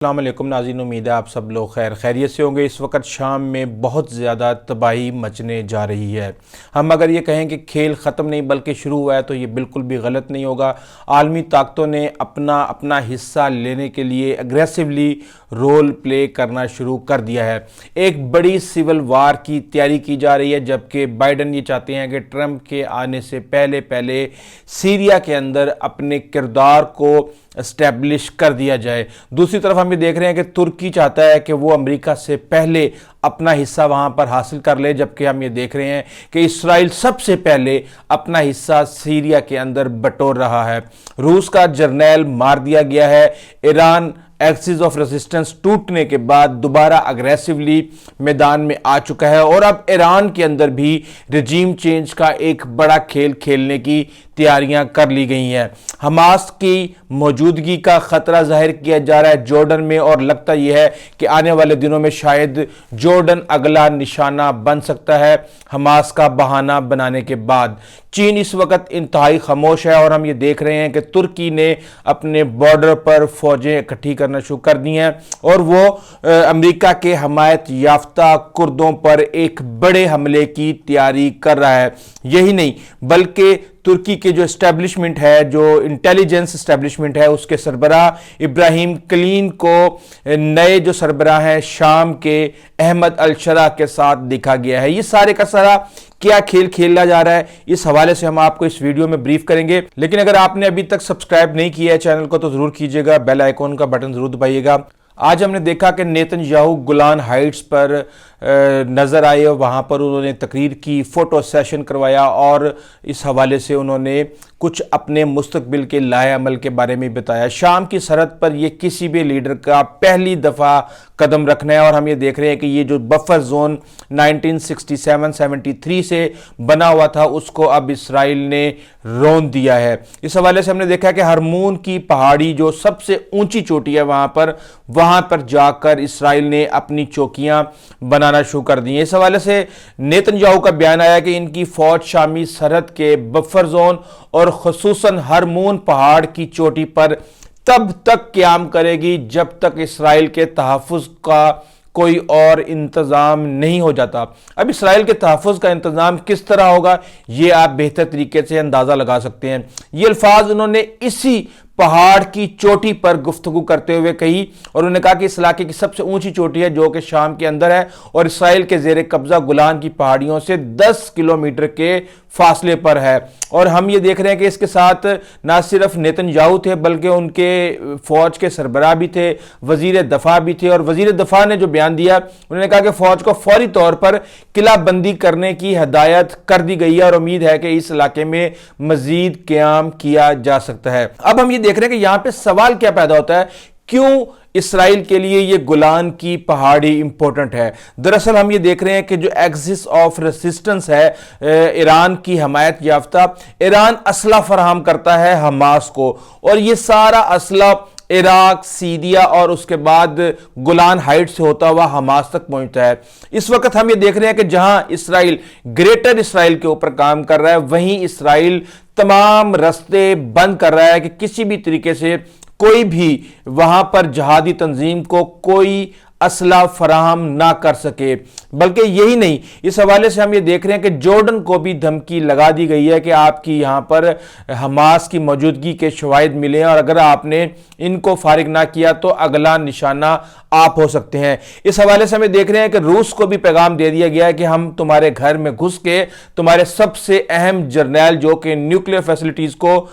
السلام علیکم ناظرین، امید ہے آپ سب لوگ خیریت سے ہوں گے۔ اس وقت شام میں بہت زیادہ تباہی مچنے جا رہی ہے۔ ہم اگر یہ کہیں کہ کھیل ختم نہیں بلکہ شروع ہوا ہے تو یہ بالکل بھی غلط نہیں ہوگا۔ عالمی طاقتوں نے اپنا حصہ لینے کے لیے اگریسولی رول پلے کرنا شروع کر دیا ہے۔ ایک بڑی سول وار کی تیاری کی جا رہی ہے، جبکہ بائیڈن یہ چاہتے ہیں کہ ٹرمپ کے آنے سے پہلے سیریا کے اندر اپنے کردار کو اسٹیبلش کر دیا جائے۔ دوسری طرف ہم یہ دیکھ رہے ہیں کہ ترکی چاہتا ہے کہ وہ امریکہ سے پہلے اپنا حصہ وہاں پر حاصل کر لے، جبکہ ہم یہ دیکھ رہے ہیں کہ اسرائیل سب سے پہلے اپنا حصہ سیریا کے اندر بٹور رہا ہے۔ روس کا جرنیل مار دیا گیا ہے۔ ایران ایکسس آف ریزسٹنس ٹوٹنے کے بعد دوبارہ اگریسولی میدان میں آ چکا ہے، اور اب ایران کے اندر بھی رجیم چینج کا ایک بڑا کھیل کھیلنے کی تیاریاں کر لی گئی ہیں۔ حماس کی موجودگی کا خطرہ ظاہر کیا جا رہا ہے جارڈن میں، اور لگتا یہ ہے کہ آنے والے دنوں میں شاید جارڈن اگلا نشانہ بن سکتا ہے حماس کا بہانہ بنانے کے بعد۔ چین اس وقت انتہائی خاموش ہے، اور ہم یہ دیکھ رہے ہیں کہ ترکی نے اپنے بارڈر پر فوجیں اکٹھی کرنا شروع کر دی ہیں، اور وہ امریکہ کے حمایت یافتہ کردوں پر ایک بڑے حملے کی تیاری کر رہا ہے۔ یہی نہیں بلکہ ترکی کے جو اسٹیبلشمنٹ ہے، جو انٹیلیجنس اسٹیبلشمنٹ ہے، اس کے سربراہ ابراہیم کلین کو نئے جو سربراہ ہیں شام کے احمد الشرا کے ساتھ دیکھا گیا ہے۔ یہ سارے کا سارا کیا کھیل کھیلا جا رہا ہے، اس حوالے سے ہم آپ کو اس ویڈیو میں بریف کریں گے۔ لیکن اگر آپ نے ابھی تک سبسکرائب نہیں کیا ہے چینل کو تو ضرور کیجئے گا، بیل آئیکن کا بٹن ضرور دبائیے گا۔ آج ہم نے دیکھا کہ نیتن یاہو گولان ہائٹس پر نظر آئے، اور وہاں پر انہوں نے تقریر کی، فوٹو سیشن کروایا، اور اس حوالے سے انہوں نے کچھ اپنے مستقبل کے لائحہ عمل کے بارے میں بتایا۔ شام کی سرحد پر یہ کسی بھی لیڈر کا پہلی دفعہ قدم رکھنا ہے، اور ہم یہ دیکھ رہے ہیں کہ یہ جو بفر زون 1967-73 سے بنا ہوا تھا اس کو اب اسرائیل نے رون دیا ہے۔ اس حوالے سے ہم نے دیکھا کہ ہرمون کی پہاڑی جو سب سے اونچی چوٹی ہے وہاں پر جا کر اسرائیل نے اپنی چوکیاں بنانا شروع کر دی ہیں۔ اس حوالے سے نیتن یاہو کا بیان آیا کہ ان کی فوج شامی سرحد کے بفر زون اور خصوصاً ہرمون پہاڑ کی چوٹی پر تب تک قیام کرے گی جب تک اسرائیل کے تحفظ کا کوئی اور انتظام نہیں ہو جاتا۔ اب اسرائیل کے تحفظ کا انتظام کس طرح ہوگا یہ آپ بہتر طریقے سے اندازہ لگا سکتے ہیں۔ یہ الفاظ انہوں نے اسی پہاڑ کی چوٹی پر گفتگو کرتے ہوئے کہی، اور انہوں نے کہا کہ اس علاقے کی سب سے اونچی چوٹی ہے جو کہ شام کے اندر ہے، اور اسرائیل کے زیر قبضہ گولان کی پہاڑیوں سے 10 کلومیٹر کے فاصلے پر ہے۔ اور ہم یہ دیکھ رہے ہیں کہ اس کے ساتھ نہ صرف نیتن یاہو تھے بلکہ ان کے فوج کے سربراہ بھی تھے، وزیر دفاع بھی تھے، اور وزیر دفاع نے جو بیان دیا انہوں نے کہا کہ فوج کو فوری طور پر قلعہ بندی کرنے کی ہدایت کر دی گئی ہے، اور امید ہے کہ اس علاقے میں مزید قیام کیا جا سکتا ہے۔ اب ہم یہ دیکھ رہے ہیں کہ یہاں پہ سوال کیا پیدا ہوتا ہے، کیوں اسرائیل کے لیے یہ گولان کی پہاڑی امپورٹنٹ ہے؟ دراصل ہم یہ دیکھ رہے ہیں کہ جو ایکسس آف ریزسٹنس ہے، ایران کی حمایت یافتہ، ایران اسلحہ فراہم کرتا ہے حماس کو، اور یہ سارا اسلحہ عراق، سیریا اور اس کے بعد گولان ہائٹ سے ہوتا ہوا حماس تک پہنچتا ہے۔ اس وقت ہم یہ دیکھ رہے ہیں کہ جہاں اسرائیل گریٹر اسرائیل کے اوپر کام کر رہا ہے، وہیں اسرائیل تمام رستے بند کر رہا ہے کہ کسی بھی طریقے سے کوئی بھی وہاں پر جہادی تنظیم کو کوئی اسلحہ فراہم نہ کر سکے۔ بلکہ یہی نہیں، اس حوالے سے ہم یہ دیکھ رہے ہیں کہ جارڈن کو بھی دھمکی لگا دی گئی ہے کہ آپ کی یہاں پر حماس کی موجودگی کے شواہد ملے ہیں، اور اگر آپ نے ان کو فارغ نہ کیا تو اگلا نشانہ آپ ہو سکتے ہیں۔ اس حوالے سے ہمیں دیکھ رہے ہیں کہ روس کو بھی پیغام دے دیا گیا ہے کہ ہم تمہارے گھر میں گھس کے تمہارے سب سے اہم جرنیل جو کہ نیوکلیئر فیسلٹیز کو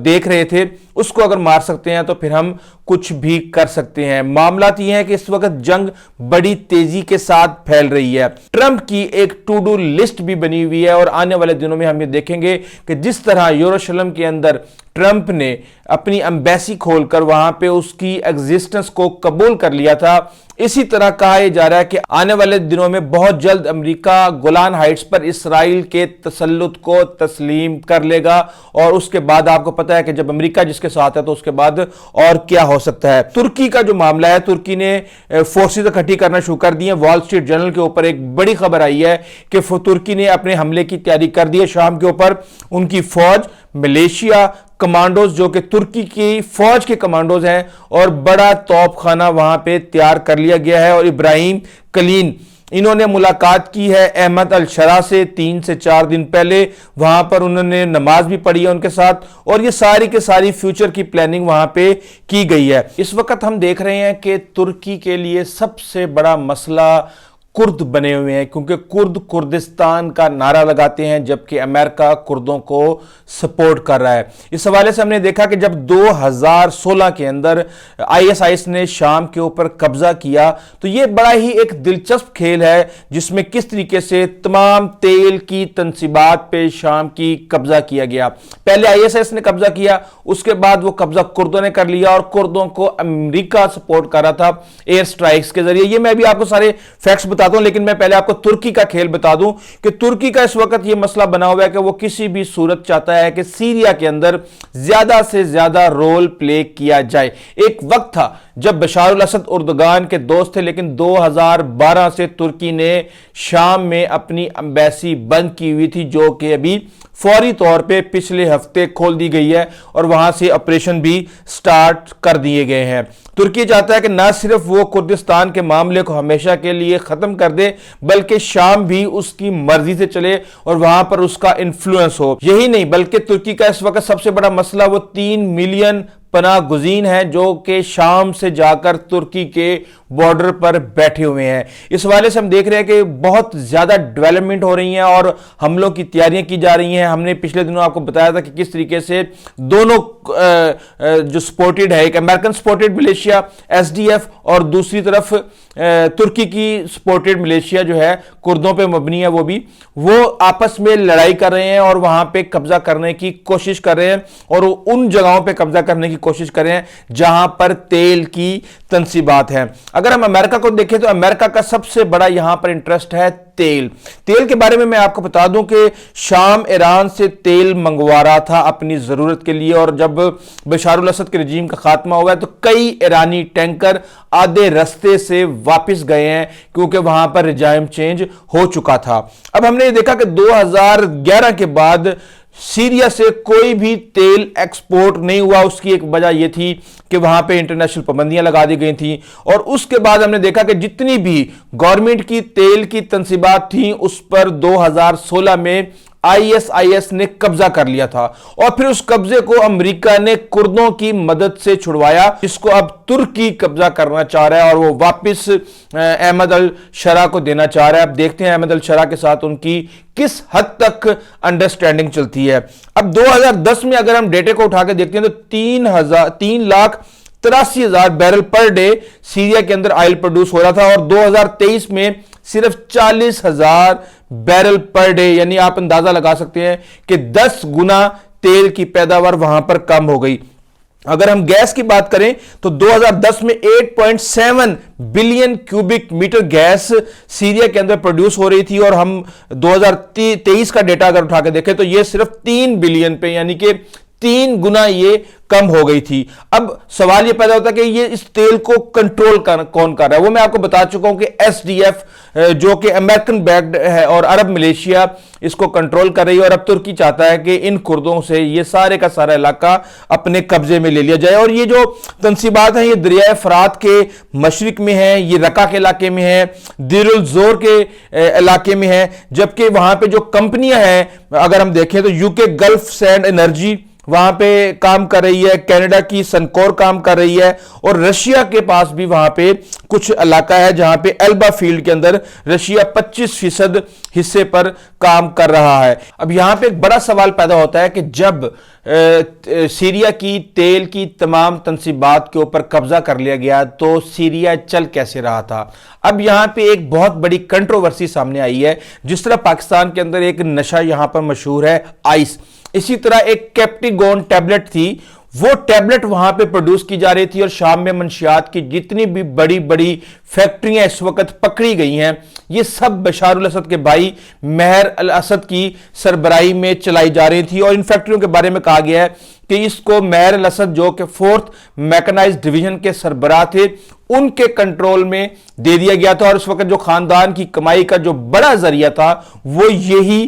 دیکھ رہے تھے اس کو اگر مار سکتے ہیں تو پھر ہم کچھ بھی کر سکتے ہیں۔ معاملات یہ ہیں کہ اس وقت جنگ بڑی تیزی کے ساتھ پھیل رہی ہے۔ ٹرمپ کی ایک ٹو ڈو لسٹ بھی بنی ہوئی ہے، اور آنے والے دنوں میں ہم یہ دیکھیں گے کہ جس طرح یروشلم کے اندر ٹرمپ نے اپنی ایمبیسی کھول کر وہاں پہ اس کی ایگزسٹنس کو قبول کر لیا تھا، اسی طرح کہا یہ جا رہا ہے کہ آنے والے دنوں میں بہت جلد امریکہ گولان ہائٹس پر اسرائیل کے تسلط کو تسلیم کر لے گا، اور اس کے بعد آپ کو پتا ہے کہ جب امریکہ جس کے ساتھ ہے تو اس کے بعد اور کیا ہو سکتا ہے۔ ترکی کا جو معاملہ ہے، ترکی نے فورسز اکٹھی کرنا شروع کر دی ہیں۔ وال اسٹریٹ جرنل کے اوپر ایک بڑی خبر آئی ہے کہ ترکی نے اپنے حملے کی تیاری کر دی ہے شام کے اوپر۔ ان کی فوج ملیشیا، کمانڈوز جو کہ ترکی کی فوج کے کمانڈوز ہیں اور بڑا توپ خانہ وہاں پہ تیار کر لیا گیا ہے. اور ابراہیم کلین انہوں نے ملاقات کی ہے احمد الشرا سے 3 سے 4 دن پہلے. وہاں پر انہوں نے نماز بھی پڑھی ہے ان کے ساتھ اور یہ ساری کے ساری فیوچر کی پلاننگ وہاں پہ کی گئی ہے. اس وقت ہم دیکھ رہے ہیں کہ ترکی کے لیے سب سے بڑا مسئلہ کرد بنے ہوئے ہیں, کیونکہ کرد کردستان کا نعرہ لگاتے ہیں جبکہ امریکہ کردوں کو سپورٹ کر رہا ہے. اس حوالے سے ہم نے دیکھا کہ جب 2016 کے اندر ISIS نے شام کے اوپر قبضہ کیا تو یہ بڑا ہی ایک دلچسپ کھیل ہے جس میں کس طریقے سے تمام تیل کی تنصیبات پہ شام کی قبضہ کیا گیا. پہلے ISIS نے قبضہ کیا, اس کے بعد وہ قبضہ کردوں نے کر لیا اور کردوں کو امریکہ سپورٹ کر رہا تھا ایئر سٹرائکس کے ذریعے. یہ میں بھی آپ کو سارے فیکٹس بتا دوں, لیکن میں پہلے آپ کو ترکی کا کھیل بتا دوں کہ ترکی کا اس وقت یہ مسئلہ بنا ہوا ہے کہ وہ کسی بھی صورت چاہتا ہے کہ سیریا کے اندر زیادہ سے زیادہ رول پلے کیا جائے. ایک وقت تھا جب بشار الاسد اردگان کے دوست تھے, لیکن 2012 سے ترکی نے شام میں اپنی ایمبیسی بند کی ہوئی تھی جو کہ ابھی فوری طور پہ پچھلے ہفتے کھول دی گئی ہے اور وہاں سے آپریشن بھی سٹارٹ کر دیے گئے ہیں. ترکی چاہتا ہے کہ نہ صرف وہ کردستان کے معاملے کو ہمیشہ کے لیے ختم کر دے بلکہ شام بھی اس کی مرضی سے چلے اور وہاں پر اس کا انفلوئنس ہو. یہی نہیں بلکہ ترکی کا اس وقت سب سے بڑا مسئلہ وہ 3 ملین پناہ گزین ہیں جو کہ شام سے جا کر ترکی کے بارڈر پر بیٹھے ہوئے ہیں. اس حوالے سے ہم دیکھ رہے ہیں کہ بہت زیادہ ڈیولپمنٹ ہو رہی ہیں اور حملوں کی تیاریاں کی جا رہی ہیں. ہم نے پچھلے دنوں آپ کو بتایا تھا کہ کس طریقے سے دونوں جو سپورٹڈ ہے, ایک امریکن سپورٹڈ ملیشیا SDF اور دوسری طرف ترکی کی سپورٹڈ ملیشیا جو ہے کردوں پہ مبنی ہے, وہ آپس میں لڑائی کر رہے ہیں اور وہاں پہ قبضہ کرنے کی کوشش کر رہے ہیں اور ان جگہوں پہ قبضہ کرنے کی کوشش کر رہے ہیں جہاں پر تیل کی تنصیبات ہیں. اگر ہم امریکہ کو دیکھیں تو امریکہ کا سب سے بڑا یہاں پر انٹرسٹ ہے تیل کے بارے میں آپ کو بتا دوں کہ شام ایران سے تیل منگوا رہا تھا اپنی ضرورت کے لیے, اور جب بشار الاسد کے رجیم کا خاتمہ ہوا ہے تو کئی ایرانی ٹینکر آدھے رستے سے واپس گئے ہیں کیونکہ وہاں پر رجائم چینج ہو چکا تھا. اب ہم نے یہ دیکھا کہ 2011 کے بعد سیریا سے کوئی بھی تیل ایکسپورٹ نہیں ہوا. اس کی ایک وجہ یہ تھی کہ وہاں پہ انٹرنیشنل پابندیاں لگا دی گئی تھیں, اور اس کے بعد ہم نے دیکھا کہ جتنی بھی گورنمنٹ کی تیل کی تنصیبات تھیں اس پر 2016 میں ISIS نے قبضہ کر لیا تھا اور پھر اس قبضے کو امریکہ نے کردوں کی مدد سے چھڑوایا, جس کو اب ترکی قبضہ کرنا چاہ رہا ہے اور وہ واپس احمد الشرا کو دینا چاہ رہا ہے. اب دیکھتے ہیں احمد الشرا کے ساتھ ان کی کس حد تک انڈرسٹینڈنگ چلتی ہے. اب 2010 میں اگر ہم ڈیٹے کو اٹھا کے دیکھتے ہیں تو 3,83,000 بیرل پر ڈے سیریا کے اندر آئل پروڈیوس ہو رہا تھا اور 2023 میں صرف 40,000 بیرل پر ڈے, یعنی آپ اندازہ لگا سکتے ہیں کہ 10 گنا تیل کی پیداوار وہاں پر کم ہو گئی. اگر ہم گیس کی بات کریں تو 2010 میں 8.7 billion cubic metre gas Syria کے اندر پروڈیوس ہو رہی تھی, اور ہم 2023 کا ڈیٹا اگر اٹھا کے دیکھیں تو یہ صرف 3 بلین پہ, یعنی کہ 3 گنا یہ کم ہو گئی تھی. اب سوال یہ پیدا ہوتا ہے کہ یہ اس تیل کو کنٹرول کون کر رہا ہے. وہ میں آپ کو بتا چکا ہوں کہ SDF جو کہ امریکن بیکڈ ہے اور عرب ملیشیا اس کو کنٹرول کر رہی ہے, اور اب ترکی چاہتا ہے کہ ان کردوں سے یہ سارے کا سارا علاقہ اپنے قبضے میں لے لیا جائے. اور یہ جو تنصیبات ہیں یہ دریائے فرات کے مشرق میں ہیں, یہ رقہ کے علاقے میں ہیں, دیر الزور کے علاقے میں ہیں, جبکہ وہاں پہ جو کمپنیاں ہیں اگر ہم دیکھیں تو UK گلف سینڈ انرجی وہاں پہ کام کر رہی ہے, کینیڈا کی سنکور کام کر رہی ہے, اور رشیا کے پاس بھی وہاں پہ کچھ علاقہ ہے جہاں پہ ایلبا فیلڈ کے اندر رشیا 25% حصے پر کام کر رہا ہے. اب یہاں پہ ایک بڑا سوال پیدا ہوتا ہے کہ جب سیریا کی تیل کی تمام تنصیبات کے اوپر قبضہ کر لیا گیا تو سیریا چل کیسے رہا تھا. اب یہاں پہ ایک بہت بڑی کنٹروورسی سامنے آئی ہے. جس طرح پاکستان کے اندر ایک نشہ یہاں پر مشہور ہے آئس, اسی طرح ایک کیپٹیگون ٹیبلٹ تھی, وہ ٹیبلٹ وہاں پہ پروڈیوس کی جا رہی تھی, اور شام میں منشیات کی جتنی بھی بڑی بڑی فیکٹریاں اس وقت پکڑی گئی ہیں یہ سب بشار الاسد کے بھائی مہر الاسد کی سربراہی میں چلائی جا رہی تھی. اور ان فیکٹریوں کے بارے میں کہا گیا ہے کہ اس کو مہر الاسد جو کہ 4th میکنائزڈ ڈویژن کے سربراہ تھے ان کے کنٹرول میں دے دیا گیا تھا, اور اس وقت جو خاندان کی کمائی کا جو بڑا ذریعہ تھا وہ یہی